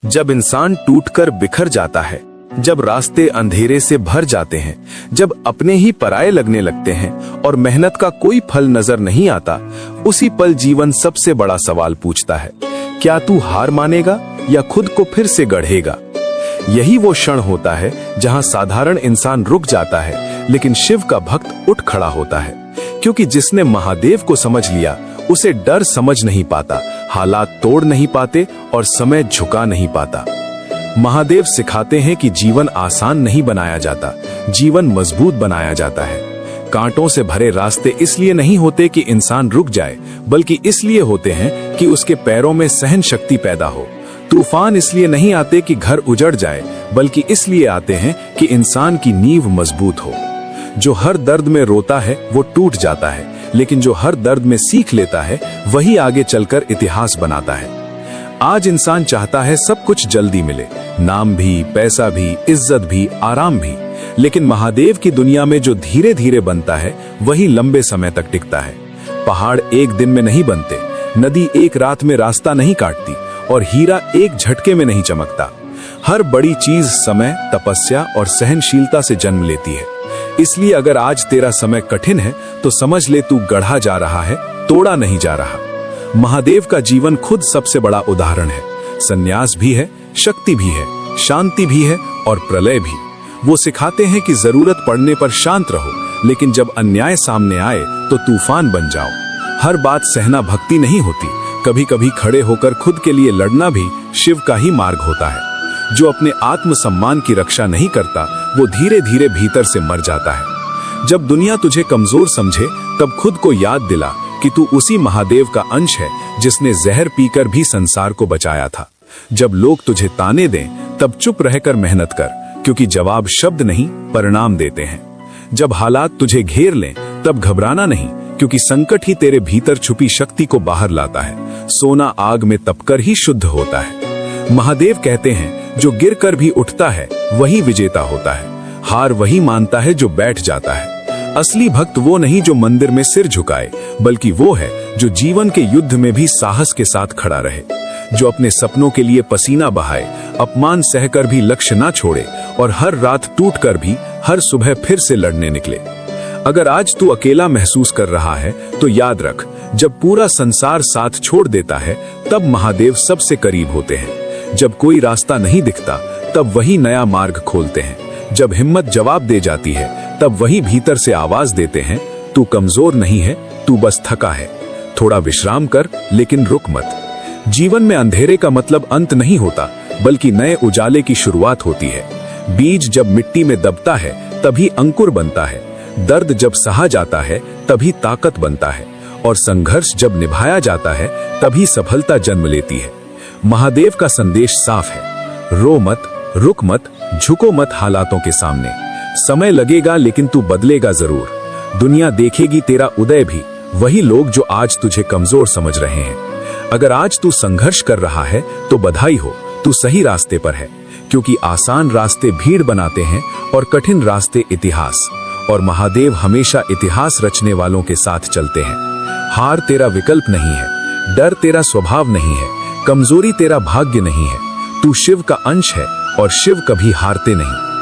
जब इंसान टूटकर बिखर जाता है, जब रास्ते अंधेरे से भर जाते हैं, जब अपने ही पराये लगने लगते हैं और मेहनत का कोई फल नजर नहीं आता, उसी पल जीवन सबसे बड़ा सवाल पूछता है, क्या तू हार मानेगा या खुद को फिर से गढ़ेगा। यही वो क्षण होता है जहां साधारण इंसान रुक जाता है, लेकिन शिव का भक्त उठ खड़ा होता है, क्योंकि जिसने महादेव को समझ लिया उसे डर समझ नहीं पाता, हालात तोड़ नहीं पाते और समय झुका नहीं पाता। महादेव सिखाते हैं कि जीवन आसान नहीं बनाया जाता, जीवन मजबूत बनाया जाता है। कांटों से भरे रास्ते इसलिए नहीं होते कि इंसान रुक जाए, बल्कि इसलिए होते हैं कि उसके पैरों में सहन शक्ति पैदा हो। तूफान इसलिए नहीं आते कि घर उजड़ जाए, बल्कि इसलिए आते हैं कि इंसान की नींव मजबूत हो। जो हर दर्द में रोता है वो टूट जाता है, लेकिन जो हर दर्द में सीख लेता है वही आगे चलकर इतिहास बनाता है। आज इंसान चाहता है सब कुछ जल्दी मिले, नाम भी, पैसा भी, इज्जत भी, आराम भी, लेकिन महादेव की दुनिया में जो धीरे धीरे बनता है वही लंबे समय तक टिकता है। पहाड़ एक दिन में नहीं बनते, नदी एक रात में रास्ता नहीं काटती और हीरा एक झटके में नहीं चमकता। हर बड़ी चीज समय, तपस्या और सहनशीलता से जन्म लेती है। इसलिए अगर आज तेरा समय कठिन है तो समझ ले तू गढ़ा जा रहा है, तोड़ा नहीं जा रहा। महादेव का जीवन खुद सबसे बड़ा उदाहरण है। संन्यास भी है, शक्ति भी है, शांति भी है और प्रलय भी। वो सिखाते हैं कि जरूरत पड़ने पर शांत रहो, लेकिन जब अन्याय सामने आए तो तूफान बन जाओ। हर बात सहना भक्ति नहीं होती, कभी कभी खड़े होकर खुद के लिए लड़ना भी शिव का ही मार्ग होता है। जो अपने आत्मसम्मान की रक्षा नहीं करता वो धीरे धीरे भीतर से मर जाता है। जब दुनिया तुझे कमजोर समझे तब खुद को याद दिला कि तू उसी महादेव का अंश है जिसने जहर पीकर भी संसार को बचाया था। जब लोग तुझे ताने दें तब चुप रहकर मेहनत कर, क्योंकि जवाब शब्द नहीं परिणाम देते हैं। जब हालात तुझे घेर लें तब घबराना नहीं, क्योंकि संकट ही तेरे भीतर छुपी शक्ति को बाहर लाता है। सोना आग में तपकर ही शुद्ध होता है। महादेव कहते हैं जो गिर कर भी उठता है वही विजेता होता है। हार वही मानता है जो बैठ जाता है। असली भक्त वो नहीं जो मंदिर में सिर झुकाए, बल्कि वो है जो जीवन के युद्ध में भी साहस के साथ खड़ा रहे, जो अपने सपनों के लिए पसीना बहाए, अपमान सहकर भी लक्ष्य ना छोड़े और हर रात टूट कर भी हर सुबह फिर से लड़ने निकले। अगर आज तू अकेला महसूस कर रहा है तो याद रख, जब पूरा संसार साथ छोड़ देता है तब महादेव सबसे करीब होते हैं। जब कोई रास्ता नहीं दिखता तब वही नया मार्ग खोलते हैं। जब हिम्मत जवाब दे जाती है तब वही भीतर से आवाज देते हैं, तू कमजोर नहीं है, तू बस थका है। थोड़ा विश्राम कर, लेकिन रुक मत। जीवन में अंधेरे का मतलब अंत नहीं होता, बल्कि नए उजाले की शुरुआत होती है। बीज जब मिट्टी में दबता है तभी अंकुर बनता है, दर्द जब सहा जाता है तभी ताकत बनता है, और संघर्ष जब निभाया जाता है तभी सफलता जन्म लेती है। महादेव का संदेश साफ है, रो मत, रुक मत, झुको मत हालातों के सामने। समय लगेगा लेकिन तू बदलेगा जरूर। दुनिया देखेगी तेरा उदय भी, वही लोग जो आज तुझे कमजोर समझ रहे हैं। अगर आज तू संघर्ष कर रहा है तो बधाई हो, तू सही रास्ते पर है, क्योंकि आसान रास्ते भीड़ बनाते हैं और कठिन रास्ते इतिहास। और महादेव हमेशा इतिहास रचने वालों के साथ चलते हैं। हार तेरा विकल्प नहीं है, डर तेरा स्वभाव नहीं है, कमजोरी तेरा भाग्य नहीं है। तू शिव का अंश है और शिव कभी हारते नहीं।